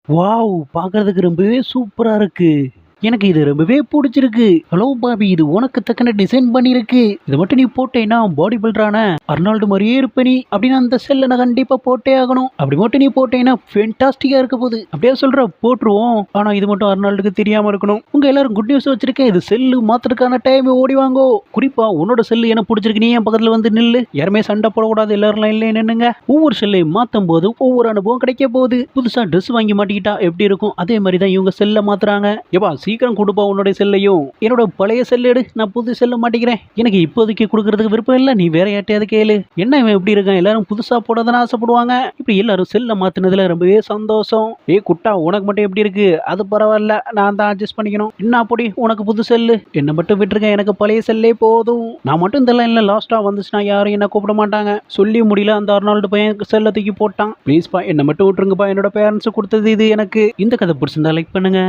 Wow! பார்க்கறதுக்கு ரொம்பவே சூப்பரா இருக்கு. எனக்கு இது ரொம்பவே புடிச்சிருக்கு. ஹலோ பாபி, இது உனக்கு தக்கன டிசைன் பண்ணியிருக்கு. இத மட்டும் நீ போட்டேன்னா பாடி பில்டரான அர்னால்டு மாரியே இருப்ப நீ. அப்படின்னு அந்த செல்ல நான் கண்டிப்பா போட்டே ஆகணும். அப்படி மட்டும் நீ போட்டேன்னா ஃபென்டாஸ்டிக்கா இருக்க போகுது. அப்படியே சொல்ற போட்டுருவோம். ஆனா இது மட்டும் அர்னால்டுக்கு தெரியாம இருக்கணும். உங்க எல்லாரும் குட் நியூஸ் வச்சிருக்கேன். இது செல்லு மாத்துறதுக்கான டைம் ஓடி வாங்கோ. குறிப்பா உன்னோட செல்லு எனக்கு பிடிச்சிருக்கு. நீ என் பக்கத்துல வந்து நில்லு. யாருமே சண்டை போடக்கூடாது. எல்லாரும் லைன்ல நின்னுங்க. ஒவ்வொரு செல்லையும் மாத்தும் போது ஒவ்வொரு அனுபவம் கிடைக்க போகுது. புதுசா ட்ரெஸ் வாங்கி மாட்டிக்கிட்டா எப்படி இருக்கும்? அதே மாதிரி தான் இவங்க செல்ல மாத்துறாங்க. ஏப்பா சீக்கிரம் கொடுப்பா உன்னுடைய செல்லையும். என்னோட பழைய செல் எடு, நான் புது செல்ல மாட்டிக்கிறேன். எனக்கு இப்போதைக்கு கொடுக்கறதுக்கு விருப்பம் இல்ல. நீ வேற யார்ட்டையாவது கேளு. என்ன இவன் எப்படி இருக்கான்? எல்லாரும் புதுசா போடதானே ஆசைப்படுவாங்க. இப்படி எல்லாரும் செல்ல மாத்தினதுல ரொம்பவே சந்தோஷம். குட்டா, உனக்கு மட்டும் எப்படி இருக்கு? அது பரவாயில்ல, நான் தான் அட்ஜஸ்ட் பண்ணிக்கணும். என்ன அப்படி உனக்கு புது செல்லு? என்ன மட்டும் விட்டுருக்கேன். எனக்கு பழைய செல்லே போதும். நான் மட்டும் இந்த லைன்ல லாஸ்டா வந்துச்சுன்னா யாரும் என்ன கூப்பிட மாட்டாங்க. சொல்லி முடியல, அந்த அர்னால்டு பையன் செல்ல தூக்கி போட்டான். ப்ளீஸ்பா, என்ன மட்டும் விட்டுருங்கப்பா. என்னோட பேரண்ட்ஸ் கொடுத்தது இது எனக்கு. இந்த கதை பிடிச்சிருந்தா லைக் பண்ணுங்க.